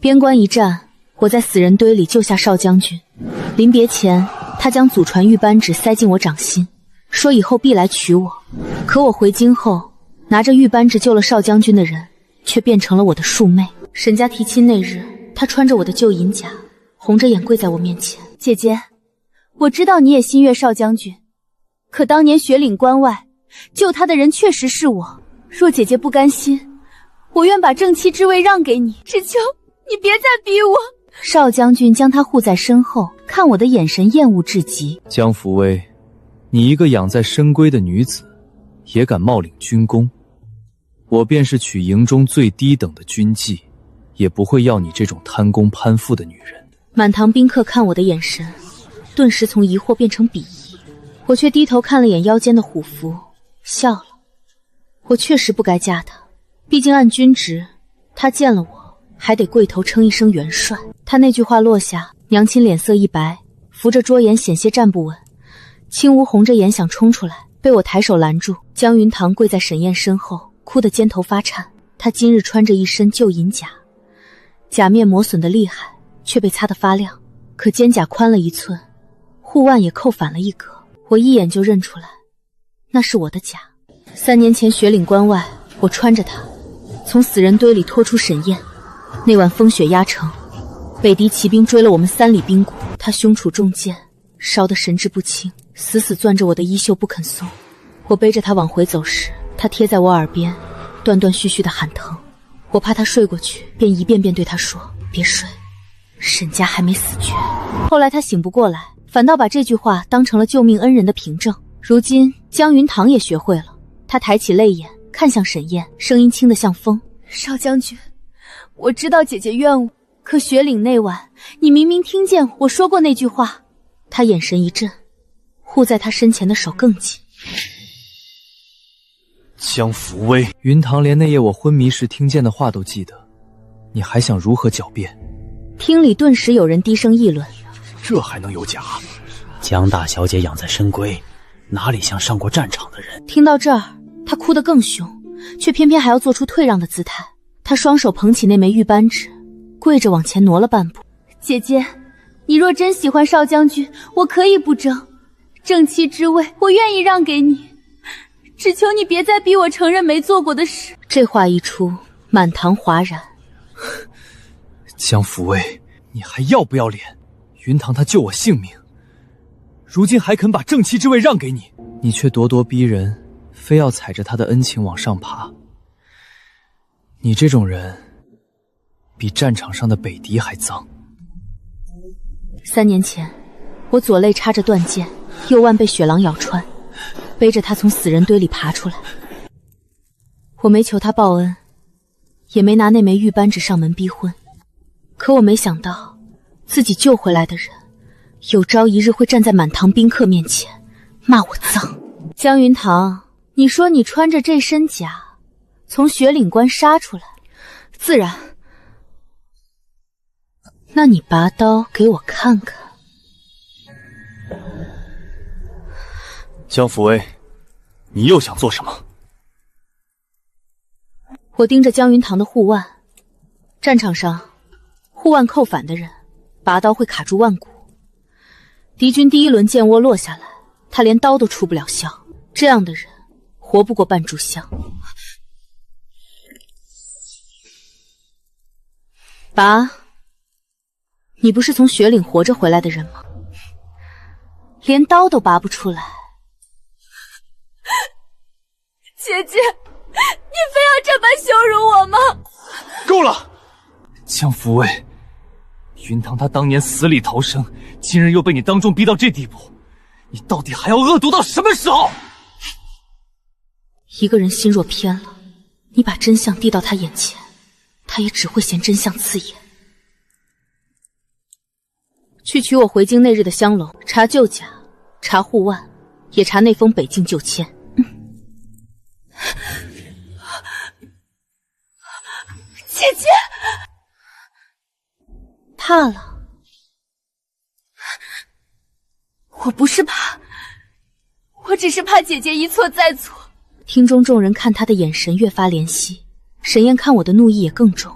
边关一战，我在死人堆里救下少将军。临别前，他将祖传玉扳指塞进我掌心，说以后必来娶我。可我回京后，拿着玉扳指救了少将军的人，却变成了我的庶妹。沈家提亲那日，他穿着我的旧银甲，红着眼跪在我面前：“姐姐，我知道你也心悦少将军，可当年雪岭关外救他的人确实是我。若姐姐不甘心，我愿把正妻之位让给你，只求你别再逼我。”少将军将他护在身后，看我的眼神厌恶至极。江福威，你一个养在深闺的女子，也敢冒领军功？我便是取营中最低等的军妓，也不会要你这种贪功攀附的女人。满堂宾客看我的眼神，顿时从疑惑变成鄙夷。我却低头看了眼腰间的虎符，笑了。我确实不该嫁他，毕竟按军职，他见了我还得跪头称一声元帅。他那句话落下，娘亲脸色一白，扶着桌沿险些站不稳。青乌红着眼想冲出来，被我抬手拦住。江云堂跪在沈燕身后，哭得肩头发颤。他今日穿着一身旧银甲，甲面磨损的厉害，却被擦得发亮，可肩甲宽了1寸，护腕也扣反了一格。我一眼就认出来，那是我的甲。3年前雪岭关外，我穿着它从死人堆里拖出沈燕。那晚风雪压城，北敌骑兵追了我们3里兵谷，他胸处中箭，烧得神志不清，死死攥着我的衣袖不肯松。我背着他往回走时，他贴在我耳边断断续续地喊疼。我怕他睡过去，便一遍遍对他说：“别睡，沈家还没死绝。”后来他醒不过来，反倒把这句话当成了救命恩人的凭证。如今江云堂也学会了，他抬起泪眼看向沈燕，声音轻得像风：“少将军，我知道姐姐怨我，可雪岭那晚，你明明听见我说过那句话。”他眼神一震，护在他身前的手更紧。江福威，云堂连那夜我昏迷时听见的话都记得，你还想如何狡辩？厅里顿时有人低声议论：“这还能有假？江大小姐养在深闺，哪里像上过战场的人？”听到这儿，他哭得更凶，却偏偏还要做出退让的姿态。他双手捧起那枚玉扳指，跪着往前挪了半步：“姐姐，你若真喜欢少将军，我可以不争，正妻之位我愿意让给你，只求你别再逼我承认没做过的事。”这话一出，满堂哗然。江福威，你还要不要脸？云堂他救我性命，如今还肯把正妻之位让给你，你却咄咄逼人，非要踩着他的恩情往上爬。你这种人，比战场上的北敌还脏。3年前，我左肋插着断剑，右腕被雪狼咬穿，背着他从死人堆里爬出来。我没求他报恩，也没拿那枚玉扳指上门逼婚，可我没想到自己救回来的人，有朝一日会站在满堂宾客面前骂我脏。江云堂，你说你穿着这身甲从雪岭关杀出来，自然。那你拔刀给我看看。江福威，你又想做什么？我盯着江云堂的护腕，战场上护腕扣反的人，拔刀会卡住腕骨。敌军第1轮箭窝落下来，他连刀都出不了鞘，这样的人活不过半炷香。拔，你不是从雪岭活着回来的人吗？连刀都拔不出来。姐姐，你非要这般羞辱我吗？够了！江福威，云堂他当年死里逃生，今日又被你当众逼到这地步，你到底还要恶毒到什么时候？一个人心若偏了，你把真相递到他眼前，他也只会嫌真相刺眼。去取我回京那日的香笼，查旧甲，查护腕，也查那封北境旧签。姐姐，怕了？我不是怕，我只是怕姐姐一错再错。厅中众人看他的眼神越发怜惜，沈燕看我的怒意也更重，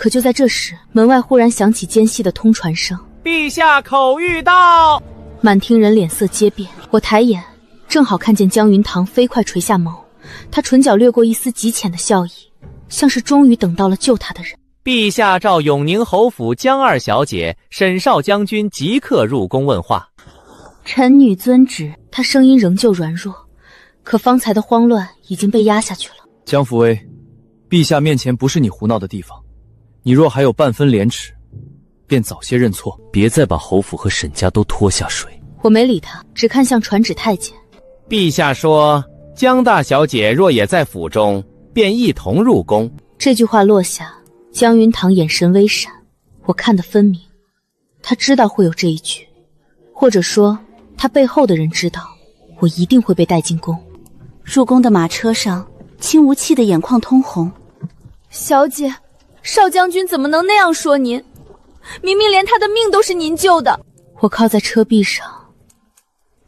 可就在这时，门外忽然响起尖细的通传声：“陛下口谕到！”满厅人脸色皆变。我抬眼，正好看见江云堂飞快垂下眸，他唇角掠过一丝极浅的笑意，像是终于等到了救他的人。陛下召永宁侯府江二小姐、沈少将军即刻入宫问话。臣女遵旨。他声音仍旧软弱，可方才的慌乱已经被压下去了。江福威，陛下面前不是你胡闹的地方，你若还有半分廉耻，便早些认错，别再把侯府和沈家都拖下水。我没理他，只看向传旨太监。陛下说，江大小姐若也在府中，便一同入宫。这句话落下，江云堂眼神微闪，我看得分明，他知道会有这一句，或者说他背后的人知道我一定会被带进宫。入宫的马车上，轻无气的眼眶通红。小姐，少将军怎么能那样说您？明明连他的命都是您救的。我靠在车壁上，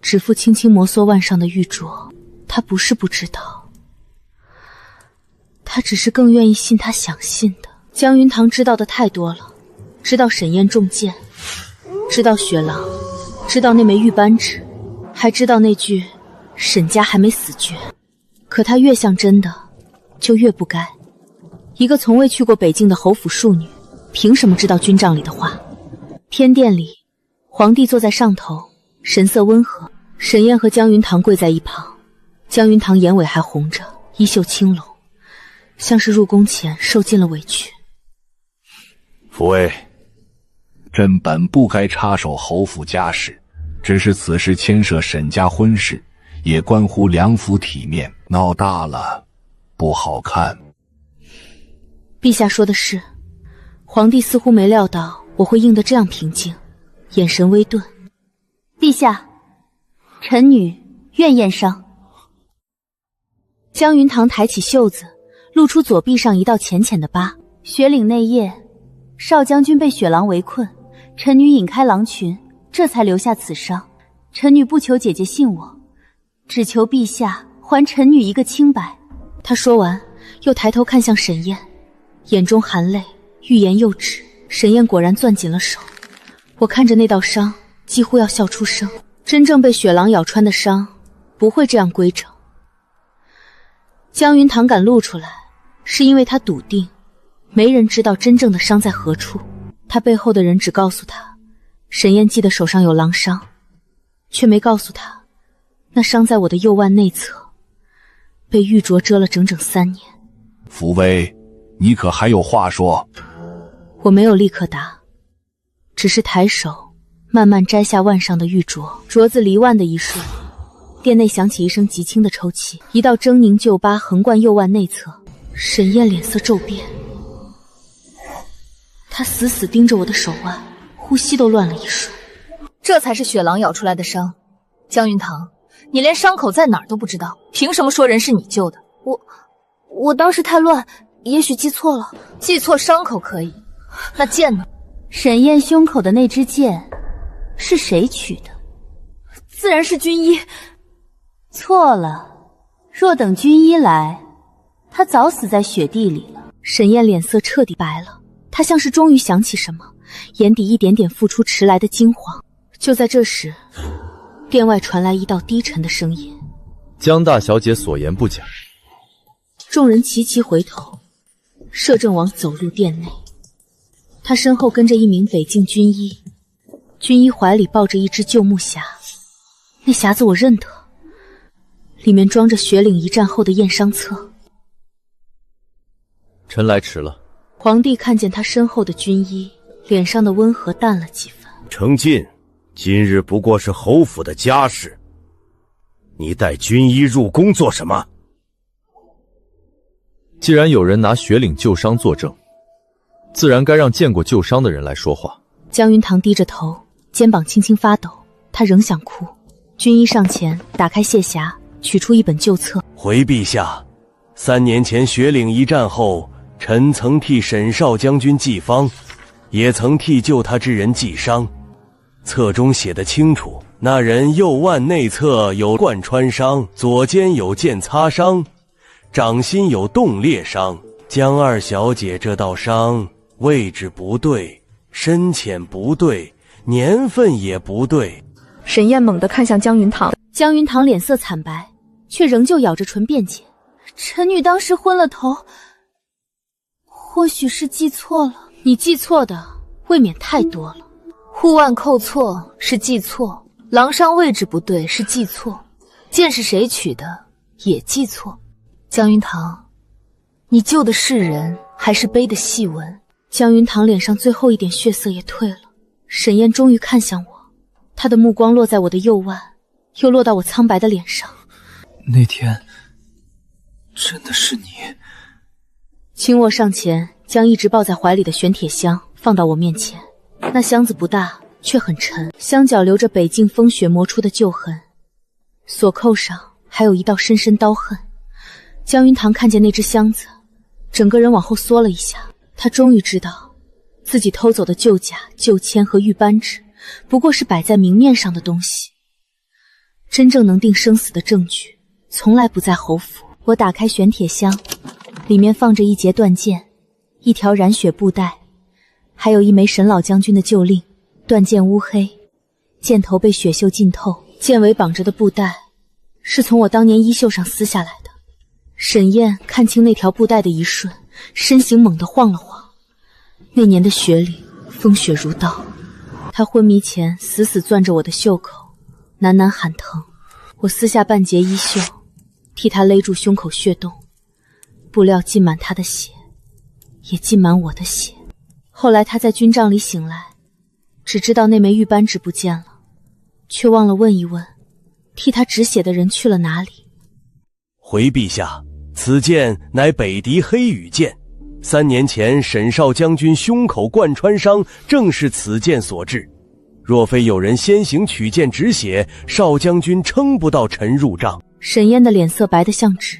指腹轻轻摩挲腕上的玉镯。他不是不知道，他只是更愿意信他想信的。江云堂知道的太多了，知道沈燕中箭，知道雪狼，知道那枚玉扳指，还知道那句沈家还没死绝。可他越像真的，就越不该。一个从未去过北境的侯府庶女，凭什么知道军帐里的话？偏殿里，皇帝坐在上头，神色温和。沈燕和江云堂跪在一旁，江云堂眼尾还红着，衣袖轻拢，像是入宫前受尽了委屈。福威，朕本不该插手侯府家事，只是此事牵涉沈家婚事，也关乎梁府体面，闹大了不好看。陛下说的是。皇帝似乎没料到我会应得这样平静，眼神微顿。陛下，臣女愿验伤。江云堂抬起袖子，露出左臂上一道浅浅的疤。雪岭那夜，少将军被雪狼围困，臣女引开狼群，这才留下此伤。臣女不求姐姐信我，只求陛下还臣女一个清白。他说完，又抬头看向沈燕，眼中含泪，欲言又止。沈燕果然攥紧了手。我看着那道伤，几乎要笑出声。真正被雪狼咬穿的伤，不会这样规整。江云堂敢露出来，是因为他笃定，没人知道真正的伤在何处。他背后的人只告诉他，沈燕记得手上有狼伤，却没告诉他，那伤在我的右腕内侧，被玉镯遮了整整3年。福威，你可还有话说？我没有立刻答，只是抬手慢慢摘下腕上的玉镯。镯子离腕的一瞬，殿内响起一声极轻的抽泣，一道狰狞旧疤横贯右腕内侧。沈燕脸色骤变，她死死盯着我的手腕，呼吸都乱了一瞬。这才是雪狼咬出来的伤。江云堂，你连伤口在哪儿都不知道，凭什么说人是你救的？我当时太乱，也许记错了。记错伤口可以，那剑呢？沈燕胸口的那支箭是谁取的？自然是军医。错了，若等军医来，他早死在雪地里了。沈燕脸色彻底白了，她像是终于想起什么，眼底一点点复出迟来的惊慌。就在这时，殿外传来一道低沉的声音：江大小姐所言不假。众人齐齐回头，摄政王走入殿内，他身后跟着一名北境军医，军医怀里抱着一只旧木匣，那匣子我认得，里面装着雪岭一战后的验伤册。臣来迟了。皇帝看见他身后的军医，脸上的温和淡了几分。程进，今日不过是侯府的家事，你带军医入宫做什么？既然有人拿雪岭旧伤作证，自然该让见过旧伤的人来说话。江云堂低着头，肩膀轻轻发抖，他仍想哭。军医上前打开卸匣，取出一本旧册。回陛下，3年前雪岭一战后，臣曾替沈少将军祭方，也曾替救他之人祭伤。册中写得清楚，那人右腕内侧有贯穿伤，左肩有剑擦伤，掌心有冻裂伤。江二小姐这道伤位置不对，深浅不对，年份也不对。沈燕猛地看向江云堂，江云堂脸色惨白，却仍旧咬着唇辩解：“臣女当时昏了头，或许是记错了。”你记错的未免太多了。护腕扣错是记错，狼伤位置不对是记错，剑是谁取的也记错。江云堂，你救的是人还是碑的细纹？江云堂脸上最后一点血色也退了。沈燕终于看向我，她的目光落在我的右腕，又落到我苍白的脸上。那天真的是你？请我上前，将一直抱在怀里的玄铁箱放到我面前。那箱子不大，却很沉，箱角留着北境风雪磨出的旧痕，锁扣上还有一道深深刀痕。江云堂看见那只箱子，整个人往后缩了一下。他终于知道，自己偷走的旧甲、旧签和玉扳指，不过是摆在明面上的东西。真正能定生死的证据，从来不在侯府。我打开玄铁箱，里面放着一截断剑，一条染血布带，还有一枚沈老将军的旧令。断剑乌黑，剑头被血锈浸透，剑尾绑着的布带是从我当年衣袖上撕下来的。沈燕看清那条布带的一瞬，身形猛地晃了晃。那年的雪里，风雪如刀，她昏迷前死死攥着我的袖口，喃喃喊疼。我撕下半截衣袖，替她勒住胸口血洞，布料浸满她的血，也浸满我的血。后来她在军帐里醒来，只知道那枚玉扳指不见了，却忘了问一问，替她止血的人去了哪里。回陛下，此剑乃北狄黑羽剑，3年前沈少将军胸口贯穿伤，正是此剑所致。若非有人先行取剑止血，少将军撑不到臣入帐。沈燕的脸色白得像纸，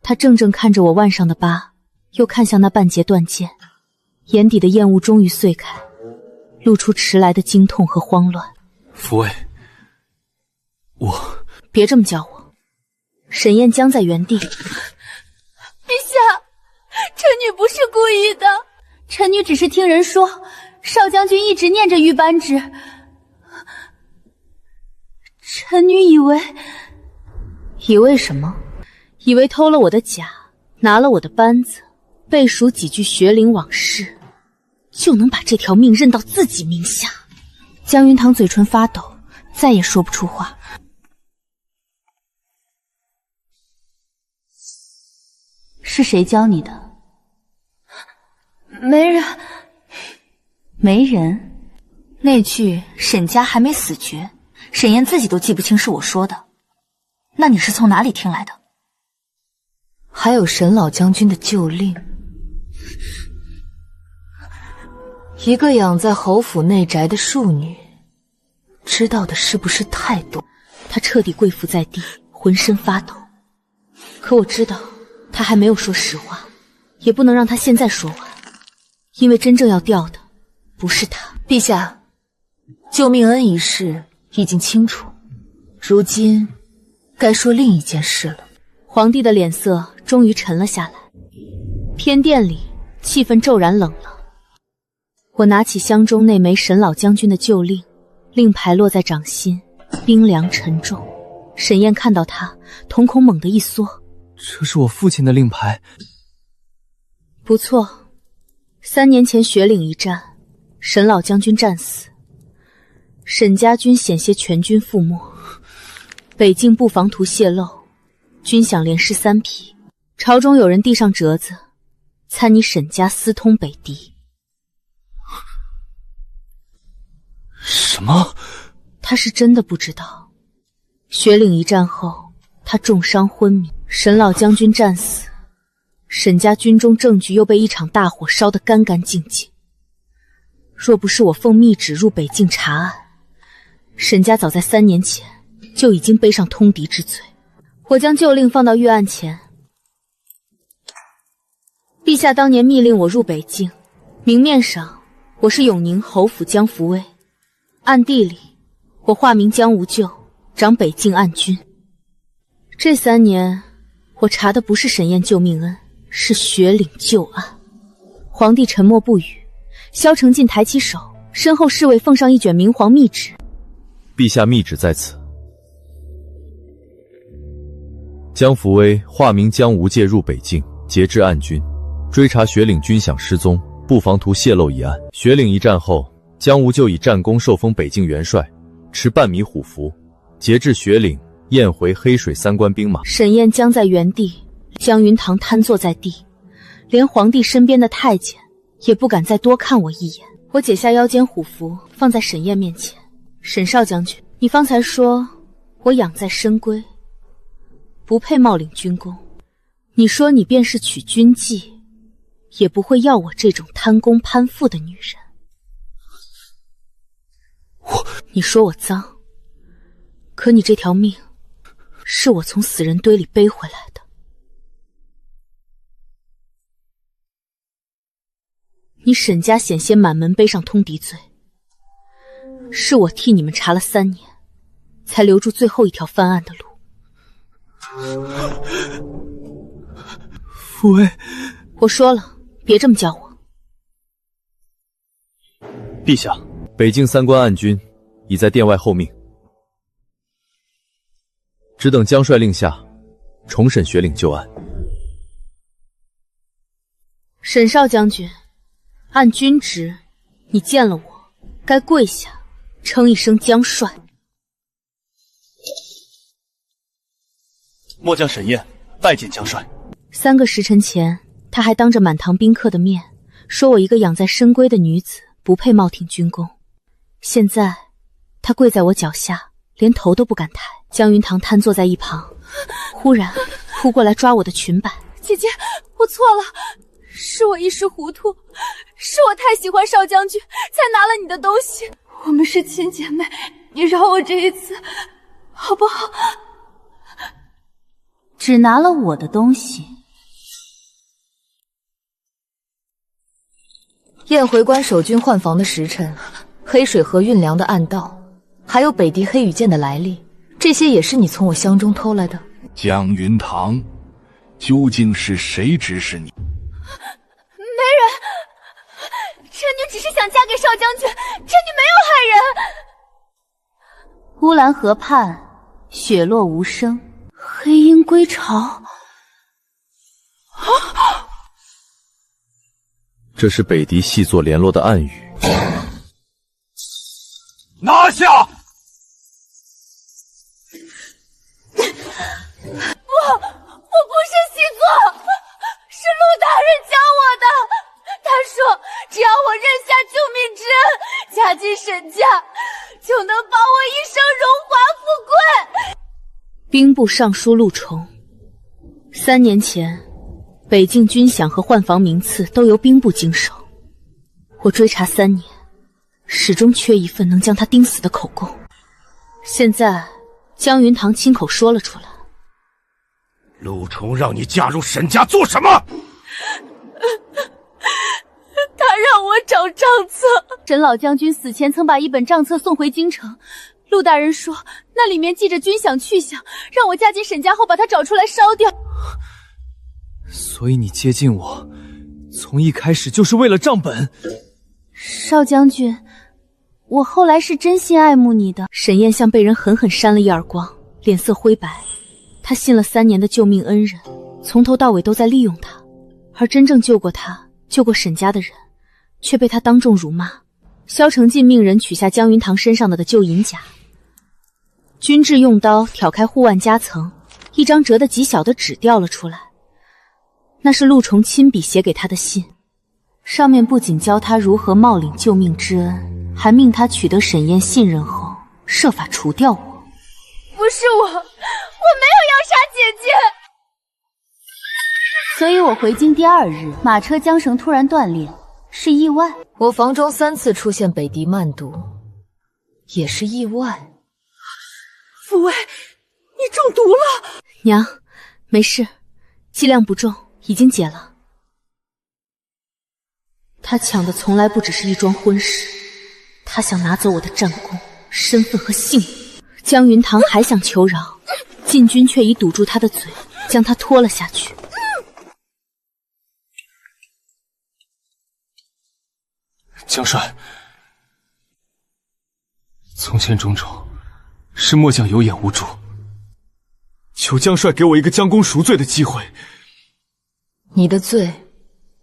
她怔怔看着我腕上的疤，又看向那半截断剑，眼底的厌恶终于碎开，露出迟来的惊痛和慌乱。福卫，别这么叫我。沈燕僵在原地。陛下，臣女不是故意的，臣女只是听人说少将军一直念着玉扳指，臣女以为什么？以为偷了我的甲，拿了我的扳子，背熟几句学龄往事，就能把这条命认到自己名下。江云堂嘴唇发抖，再也说不出话。是谁教你的？没人。没人？那句沈家还没死绝，沈燕自己都记不清是我说的，那你是从哪里听来的？还有沈老将军的旧令，一个养在侯府内宅的庶女，知道的是不是太多？她彻底跪伏在地，浑身发抖。可我知道他还没有说实话，也不能让他现在说完，因为真正要掉的不是他。陛下，救命恩一事已经清楚，如今该说另一件事了。皇帝的脸色终于沉了下来，偏殿里气氛骤然冷了。我拿起箱中那枚沈老将军的旧令，令牌落在掌心，冰凉沉重。沈燕看到它，瞳孔猛地一缩。这是我父亲的令牌。不错，3年前雪岭一战，沈老将军战死，沈家军险些全军覆没，北境布防图泄露，军饷连失3匹，朝中有人递上折子，参你沈家私通北狄。什么？他是真的不知道，雪岭一战后，他重伤昏迷，沈老将军战死，沈家军中政局又被一场大火烧得干干净净。若不是我奉密旨入北境查案，沈家早在3年前就已经背上通敌之罪。我将旧令放到御案前。陛下当年密令我入北境，明面上我是永宁侯府江福威，暗地里我化名江无咎，掌北境暗军。这3年我查的不是沈燕救命恩，是雪岭旧案。皇帝沉默不语，萧成进抬起手，身后侍卫奉上一卷明黄密旨。陛下密旨在此。江福威化名江无介入北境，节制暗军，追查雪岭军饷失踪，不妨图泄露一案。雪岭一战后，江无就以战功受封北境元帅，持半米虎符，节制雪岭，验回黑水3关兵马。沈燕僵在原地，江云堂瘫坐在地，连皇帝身边的太监也不敢再多看我一眼。我解下腰间虎符，放在沈燕面前。沈少将军，你方才说我养在深闺，不配冒领军功。你说你便是娶君妓，也不会要我这种贪功攀附的女人。你说我脏，可你这条命是我从死人堆里背回来的。你沈家险些满门背上通敌罪，是我替你们查了3年，才留住最后一条翻案的路。父威，我说了，别这么叫我。陛下，北境3关暗军已在殿外候命，只等江帅令下，重审雪岭旧案。沈少将军，按军职，你见了我，该跪下，称一声江帅。末将沈燕拜见江帅。3个时辰前，他还当着满堂宾客的面，说我一个养在深闺的女子不配冒挺军功。现在，他跪在我脚下，连头都不敢抬。江云堂瘫坐在一旁，忽然扑过来抓我的裙摆。姐姐，我错了，是我一时糊涂，是我太喜欢少将军，才拿了你的东西。我们是亲姐妹，你饶我这一次，好不好？只拿了我的东西。燕回关守军换防的时辰，黑水河运粮的暗道，还有北狄黑羽箭的来历，这些也是你从我箱中偷来的。江云堂，究竟是谁指使你？没人，臣女只是想嫁给少将军，臣女没有害人。乌兰河畔，雪落无声，黑鹰归巢。这是北狄细作联络的暗语。拿下！我不是细作，是陆大人教我的。他说，只要我认下救命之恩，嫁进沈家，就能保我一生荣华富贵。兵部尚书陆崇，3年前，北境军饷和换防名次都由兵部经手，我追查3年，始终缺一份能将他钉死的口供。现在，江云堂亲口说了出来。陆崇让你嫁入沈家做什么？他让我找账册。沈老将军死前曾把一本账册送回京城，陆大人说那里面记着军饷去向，让我嫁进沈家后把它找出来烧掉。所以你接近我，从一开始就是为了账本。少将军，我后来是真心爱慕你的。沈燕像被人狠狠扇了一耳光，脸色灰白。他信了3年的救命恩人，从头到尾都在利用他，而真正救过他、救过沈家的人，却被他当众辱骂。萧成进命人取下江云堂身上的旧银甲，军制用刀挑开护腕夹层，一张折得极小的纸掉了出来。那是陆崇亲笔写给他的信，上面不仅教他如何冒领救命之恩，还命他取得沈燕信任后，设法除掉我。不是我没有要杀姐姐。所以我回京第2日，马车缰绳突然断裂，是意外。我房中3次出现北狄漫毒，也是意外。父威，你中毒了。娘，没事，剂量不重，已经解了。他抢的从来不只是一桩婚事，他想拿走我的战功、身份和性命。江云堂还想求饶，禁军却已堵住他的嘴，将他拖了下去。将帅，从前种种是末将有眼无珠，求将帅给我一个将功赎罪的机会。你的罪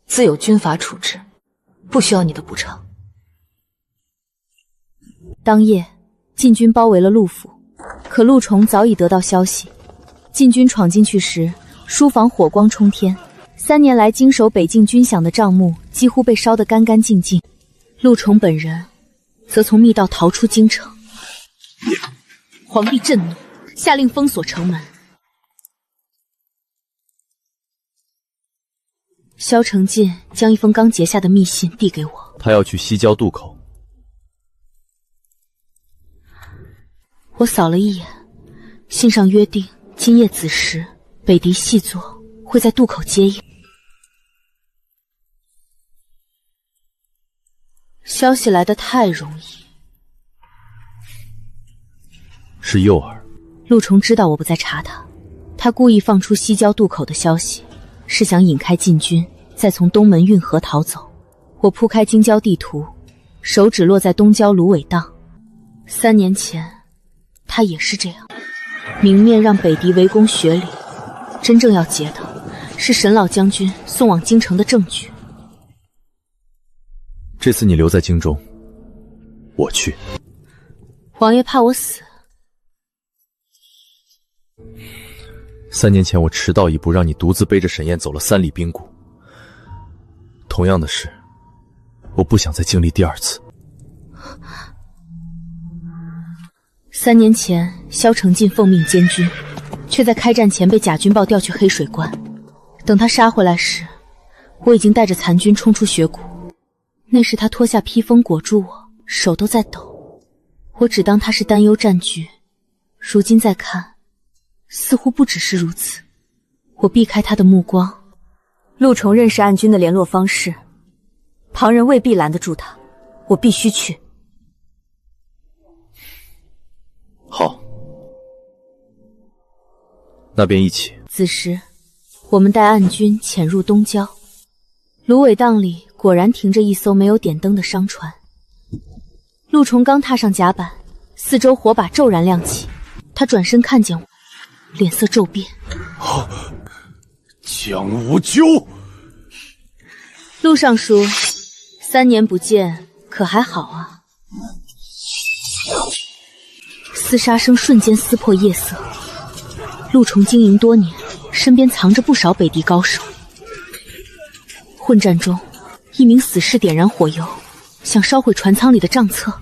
自有军法处置，不需要你的补偿。当夜，禁军包围了陆府，可陆虫早已得到消息。禁军闯进去时，书房火光冲天，3年来经手北境军饷的账目几乎被烧得干干净净。陆虫本人则从密道逃出京城。皇帝震怒，下令封锁城门。萧承进将一封刚结下的密信递给我，他要去西郊渡口。我扫了一眼，信上约定今夜子时，北狄细作会在渡口接应。消息来得太容易。是诱饵。陆虫知道我不在查他，他故意放出西郊渡口的消息，是想引开禁军，再从东门运河逃走。我铺开京郊地图，手指落在东郊芦苇荡。3年前他也是这样，明面让北狄围攻雪岭，真正要劫的是沈老将军送往京城的证据。这次你留在京中，我去。王爷怕我死？3年前我迟到一步，让你独自背着沈燕走了3里冰谷。同样的事，我不想再经历第2次。3年前，萧承进奉命监军，却在开战前被贾军豹调去黑水关。等他杀回来时，我已经带着残军冲出雪谷。那时他脱下披风裹住我，手都在抖。我只当他是担忧战局，如今再看，似乎不只是如此。我避开他的目光。陆虫认识暗军的联络方式，旁人未必拦得住他，我必须去。好，那便一起。此时，我们带暗军潜入东郊，芦苇荡里果然停着一艘没有点灯的商船。陆虫刚踏上甲板，四周火把骤然亮起，他转身看见我，脸色骤变。江无咎！陆尚书，3年不见，可还好啊？厮杀声瞬间撕破夜色。陆虫经营多年，身边藏着不少北狄高手。混战中，一名死士点燃火油，想烧毁船舱里的账册。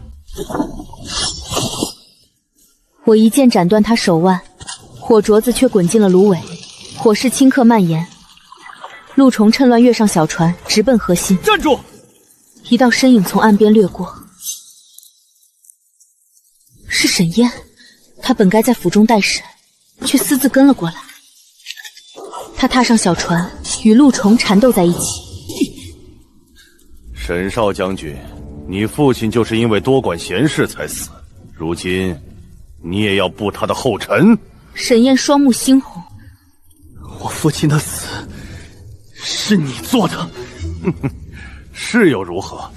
我一剑斩断他手腕，火镯子却滚进了芦苇，火势顷刻蔓延。陆虫趁乱跃上小船，直奔河心。站住！一道身影从岸边掠过，是沈燕。她本该在府中待审，却私自跟了过来。她踏上小船，与陆虫缠斗在一起。沈少将军，你父亲就是因为多管闲事才死，如今你也要步他的后尘？沈燕双目猩红。我父亲的死是你做的？是又如何？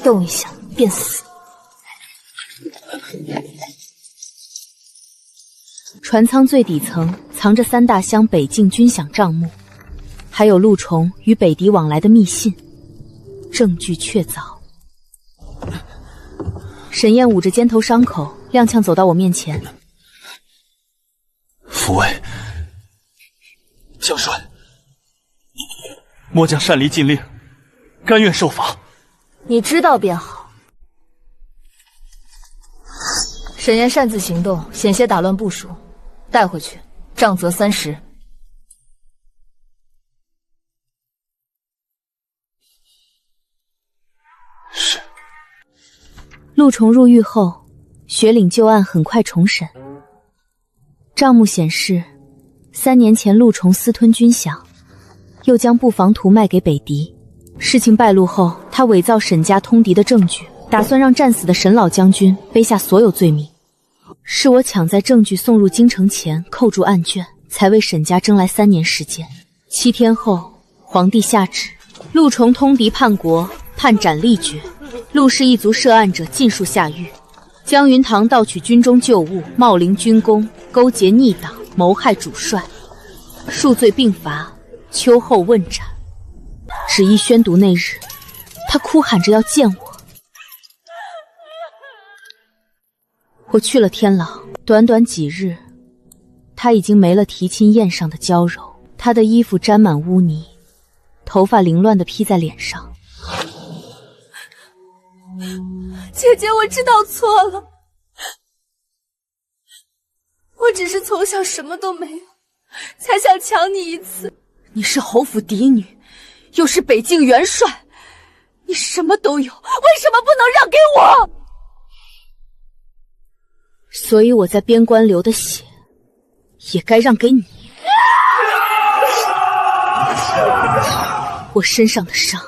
动一下便死。船舱最底层藏着3大箱北境军饷账目，还有陆虫与北狄往来的密信，证据确凿。沈燕捂着肩头伤口，踉跄走到我面前。父卫，将帅，末将擅离禁令，甘愿受罚。你知道便好。沈燕擅自行动，险些打乱部署，带回去，杖责30。是。陆虫入狱后，雪岭旧案很快重审。账目显示，3年前陆虫私吞军饷，又将布防图卖给北狄。事情败露后，他伪造沈家通敌的证据，打算让战死的沈老将军背下所有罪名。是我抢在证据送入京城前扣住案卷，才为沈家争来3年时间。7天后，皇帝下旨，陆重通敌叛国，判斩立决。陆氏一族涉案者尽数下狱。江云堂盗取军中旧物，冒领军功，勾结逆党，谋害主帅，数罪并罚，秋后问斩。旨意宣读那日，他哭喊着要见我。我去了天牢，短短几日，他已经没了提亲宴上的娇柔，他的衣服沾满污泥，头发凌乱地披在脸上。姐姐，我知道错了，我只是从小什么都没有，才想抢你一次。你是侯府嫡女，又是北境元帅，你什么都有，为什么不能让给我？所以我在边关流的血，也该让给你。我身上的伤，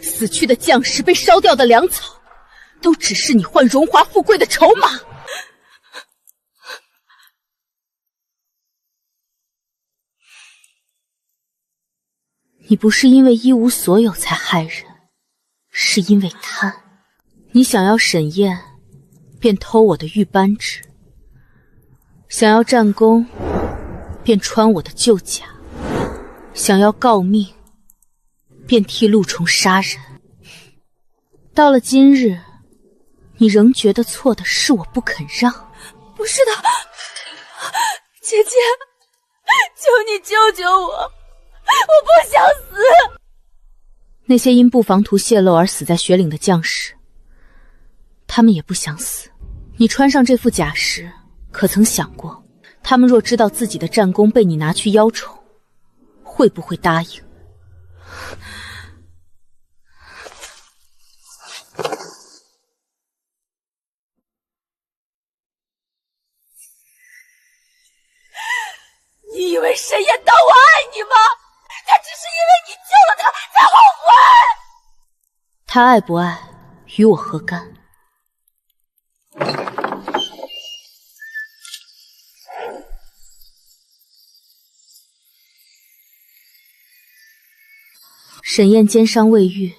死去的将士，被烧掉的粮草，都只是你换荣华富贵的筹码。你不是因为一无所有才害人，是因为贪。你想要沈宴，便偷我的玉扳指；想要战功，便穿我的旧甲；想要告命，便替陆重杀人。到了今日，你仍觉得错的是我不肯让。不是的，姐姐，求你救救我，我不想死。那些因布防图泄露而死在雪岭的将士，他们也不想死。你穿上这副甲时，可曾想过，他们若知道自己的战功被你拿去邀宠，会不会答应？你以为沈宴当我爱你吗？他只是因为你救了他才后悔。他爱不爱，与我何干？沈宴肩伤未愈，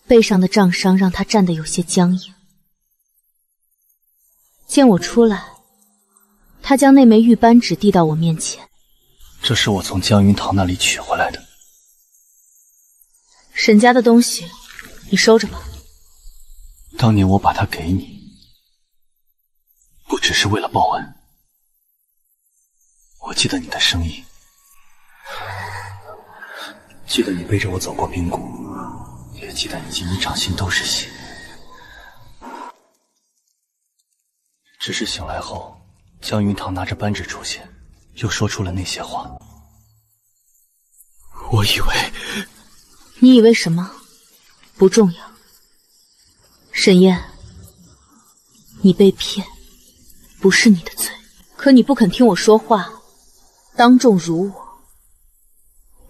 背上的杖伤让他站得有些僵硬。见我出来，他将那枚玉扳指递到我面前。这是我从江云堂那里取回来的。沈家的东西，你收着吧。当年我把它给你，不只是为了报恩。我记得你的声音，记得你背着我走过冰谷，也记得你今天掌心都是血。只是醒来后，江云堂拿着扳指出现，又说出了那些话。我以为……你以为什么？不重要。沈宴，你被骗，不是你的罪。可你不肯听我说话，当众辱我，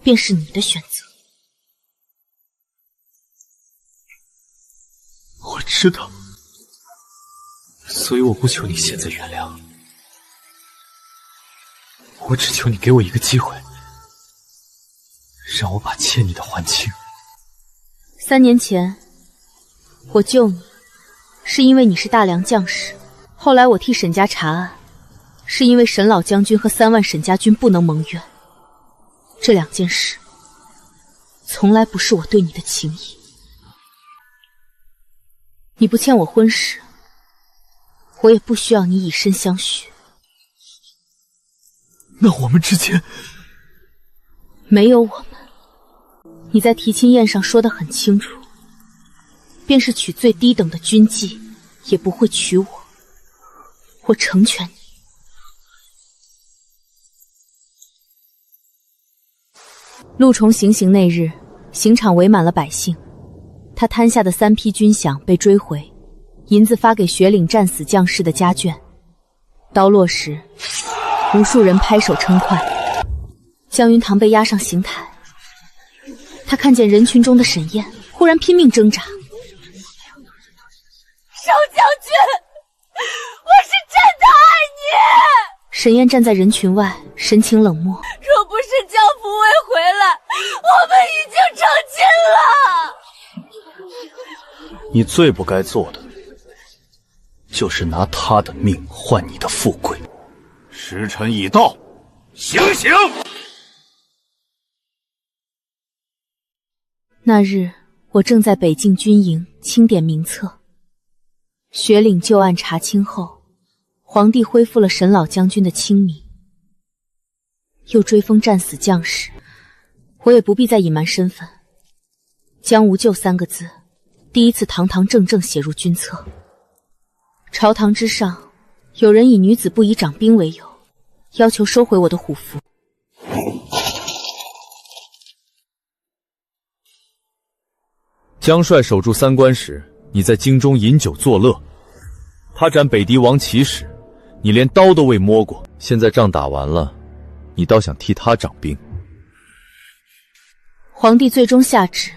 便是你的选择。我知道，所以我不求你现在原谅，我只求你给我一个机会，让我把欠你的还清。3年前，我救你，是因为你是大梁将士；后来我替沈家查案，是因为沈老将军和3万沈家军不能蒙冤。这2件事，从来不是我对你的情谊。你不欠我婚事，我也不需要你以身相许。那我们之间没有我们。你在提亲宴上说得很清楚，便是娶最低等的军妓，也不会娶我。我成全你。陆重行刑那日，刑场围满了百姓，他摊下的3批军饷被追回，银子发给雪岭战死将士的家眷。刀落时，无数人拍手称快。江云堂被押上刑台，他看见人群中的沈宴，忽然拼命挣扎。邵将军，我是真的爱你。沈燕站在人群外，神情冷漠。若不是江福卫回来，我们已经成亲了。你最不该做的，就是拿他的命换你的富贵。时辰已到，醒醒！那日，我正在北境军营清点名册。雪岭旧案查清后，皇帝恢复了沈老将军的清明，又追封战死将士，我也不必再隐瞒身份。江无咎3个字，第一次堂堂正正写入军册。朝堂之上，有人以女子不宜掌兵为由，要求收回我的虎符。江帅守住3关时，你在京中饮酒作乐；他斩北狄王齐时，你连刀都未摸过。现在仗打完了，你倒想替他掌兵。皇帝最终下旨，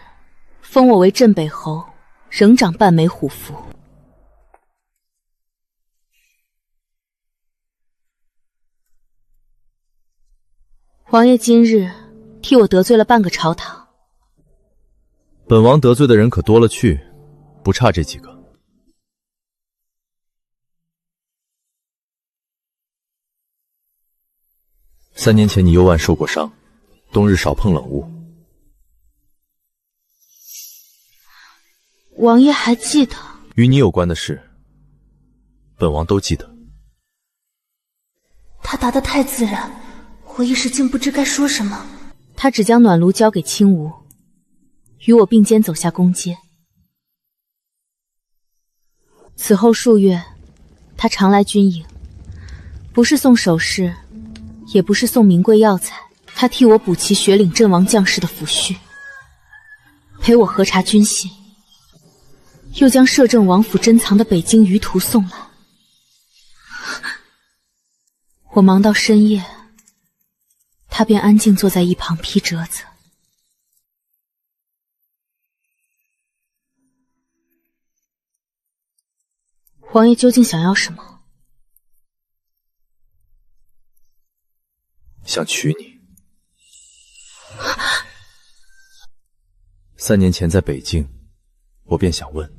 封我为镇北侯，仍掌半枚虎符。王爷今日替我得罪了半个朝堂。本王得罪的人可多了去，不差这几个。3年前你右腕受过伤，冬日少碰冷物。王爷还记得？与你有关的事，本王都记得。他答得太自然，我一时竟不知该说什么。他只将暖炉交给青梧，与我并肩走下宫阶。此后数月，他常来军营，不是送首饰，也不是送名贵药材，他替我补齐雪岭阵亡将士的抚恤，陪我核查军信，又将摄政王府珍藏的北京舆图送来。我忙到深夜，他便安静坐在一旁批折子。王爷究竟想要什么？想娶你。3年前在北京，我便想问，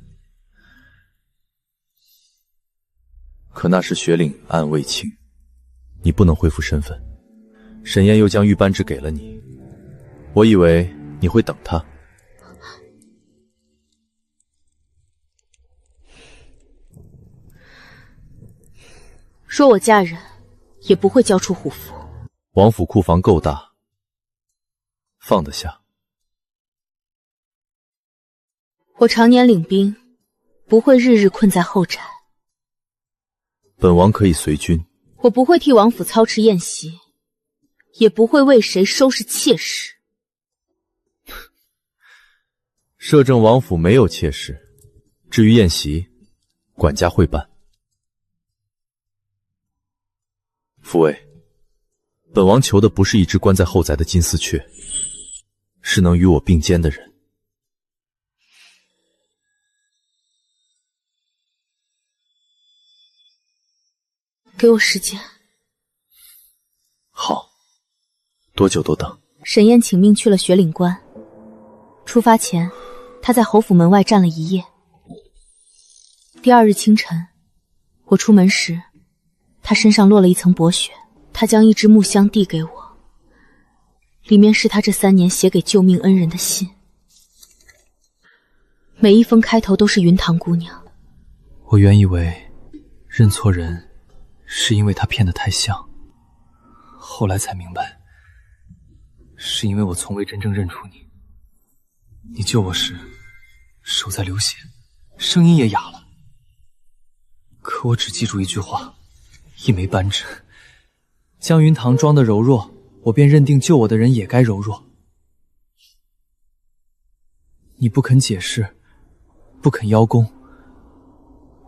可那时雪岭案未清，你不能恢复身份，沈燕又将玉扳指给了你，我以为你会等他。说我嫁人，也不会交出虎符。王府库房够大，放得下。我常年领兵，不会日日困在后宅。本王可以随军。我不会替王府操持宴席，也不会为谁收拾妾室。摄政王府没有妾室，至于宴席，管家会办。父卫，本王求的不是一只关在后宅的金丝雀，是能与我并肩的人。给我时间。好，多久都等。沈燕请命去了雪岭关，出发前，他在侯府门外站了一夜。第2日清晨，我出门时，他身上落了一层薄雪。他将一支木箱递给我，里面是他这3年写给救命恩人的信，每一封开头都是云堂姑娘。我原以为认错人是因为他骗得太像，后来才明白，是因为我从未真正认出你。你救我时，手在流血，声音也哑了。可我只记住一句话，一枚扳指。江云堂装的柔弱，我便认定救我的人也该柔弱。你不肯解释，不肯邀功，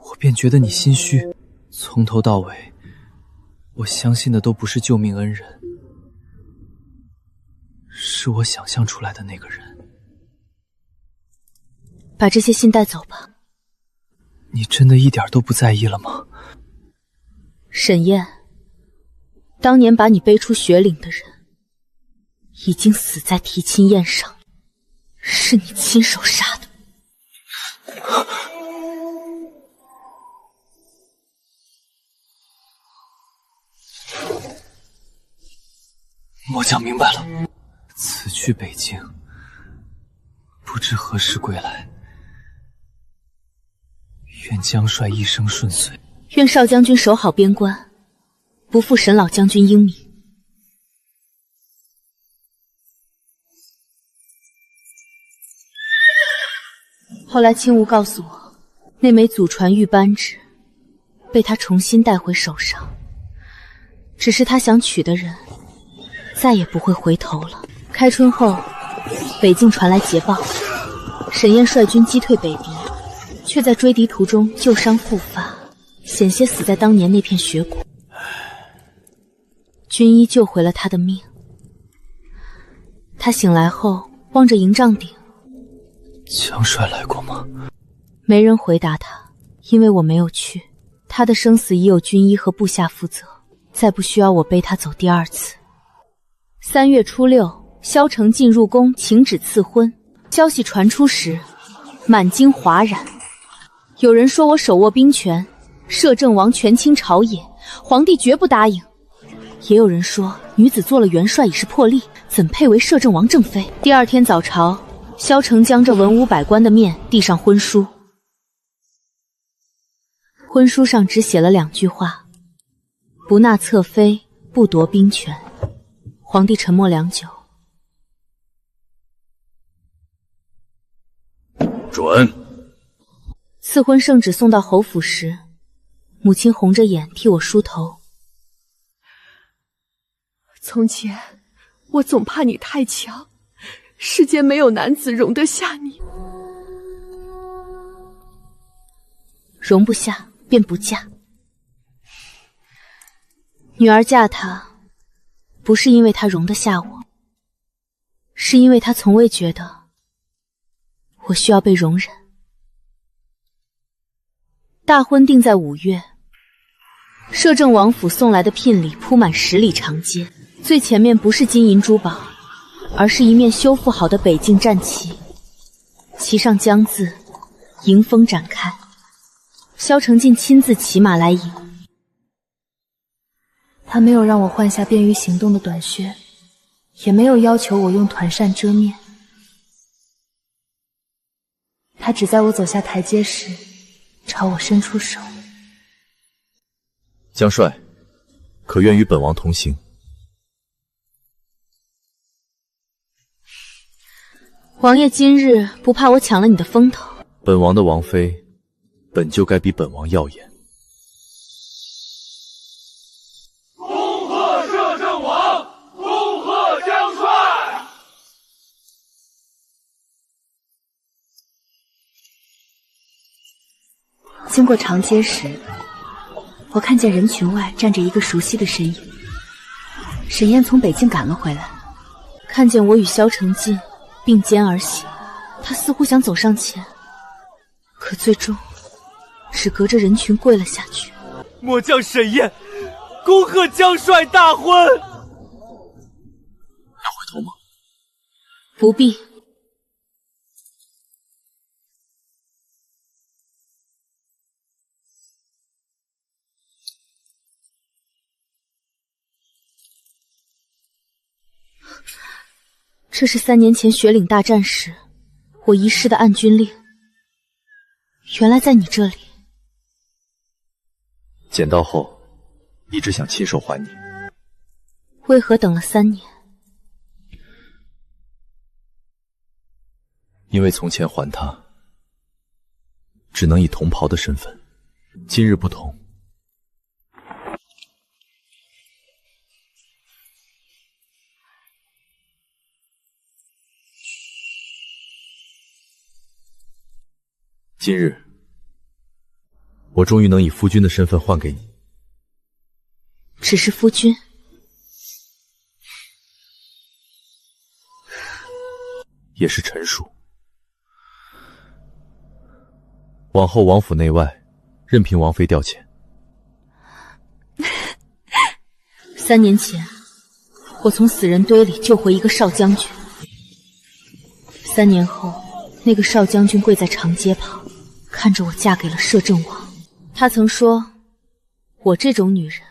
我便觉得你心虚。从头到尾，我相信的都不是救命恩人，是我想象出来的那个人。把这些信带走吧。你真的一点都不在意了吗？沈燕，当年把你背出雪岭的人，已经死在提亲宴上，是你亲手杀的。末将明白了，此去北境，不知何时归来。愿江帅一生顺遂。愿少将军守好边关，不负沈老将军英明。后来青梧告诉我，那枚祖传玉扳指被他重新带回手上，只是他想娶的人再也不会回头了。开春后，北境传来捷报，沈燕率军击退北敌，却在追敌途中旧伤复发，险些死在当年那片雪谷。军医救回了他的命。他醒来后望着营帐顶，江帅来过吗？没人回答他，因为我没有去。他的生死已有军医和部下负责，再不需要我背他走第二次。3月初6，萧承进入宫请旨赐婚。消息传出时，满京哗然。有人说我手握兵权，摄政王权倾朝野，皇帝绝不答应。也有人说女子做了元帅已是破例，怎配为摄政王正妃？第二天早朝，萧承将着文武百官的面递上婚书。婚书上只写了2句话：不纳侧妃，不夺兵权。皇帝沉默良久。准。赐婚圣旨送到侯府时，母亲红着眼替我梳头。从前我总怕你太强，世间没有男子容得下你。容不下便不嫁。女儿嫁他，不是因为他容得下我，是因为他从未觉得我需要被容忍。大婚定在5月，摄政王府送来的聘礼铺满10里长街，最前面不是金银珠宝，而是一面修复好的北境战旗，旗上江字迎风展开。萧承进亲自骑马来迎。他没有让我换下便于行动的短靴，也没有要求我用团扇遮面。他只在我走下台阶时朝我伸出手。江帅，可愿与本王同行？王爷今日不怕我抢了你的风头？本王的王妃本就该比本王耀眼。恭贺摄政王，恭贺江帅！经过长街时，我看见人群外站着一个熟悉的身影。沈燕从北境赶了回来，看见我与萧承进并肩而行，他似乎想走上前，可最终只隔着人群跪了下去。末将沈燕，恭贺江帅大婚。要回头吗？不必。这是3年前雪岭大战时我遗失的暗军令，原来在你这里。捡到后，一直想亲手还你。为何等了3年？因为从前还他，只能以同袍的身份，今日不同。今日，我终于能以夫君的身份换给你。只是夫君，也是臣属。往后王府内外，任凭王妃调遣。3年前，我从死人堆里救回一个少将军。3年后，那个少将军跪在长街旁，看着我嫁给了摄政王。他曾说，我这种女人，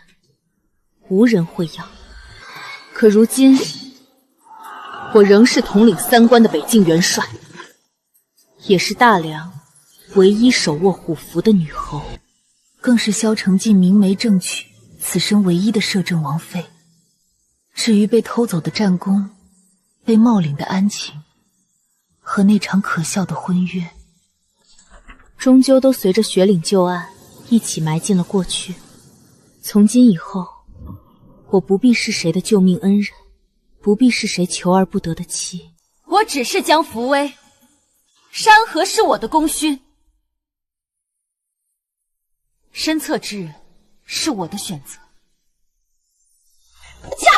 无人会要。可如今，我仍是统领3关的北境元帅，也是大梁唯一手握虎符的女侯，更是萧承继明媒正娶此生唯一的摄政王妃。至于被偷走的战功，被冒领的安情，和那场可笑的婚约，终究都随着雪岭旧案一起埋进了过去。从今以后，我不必是谁的救命恩人，不必是谁求而不得的妻。我只是江福威，山河是我的功勋，身侧之人是我的选择。驾！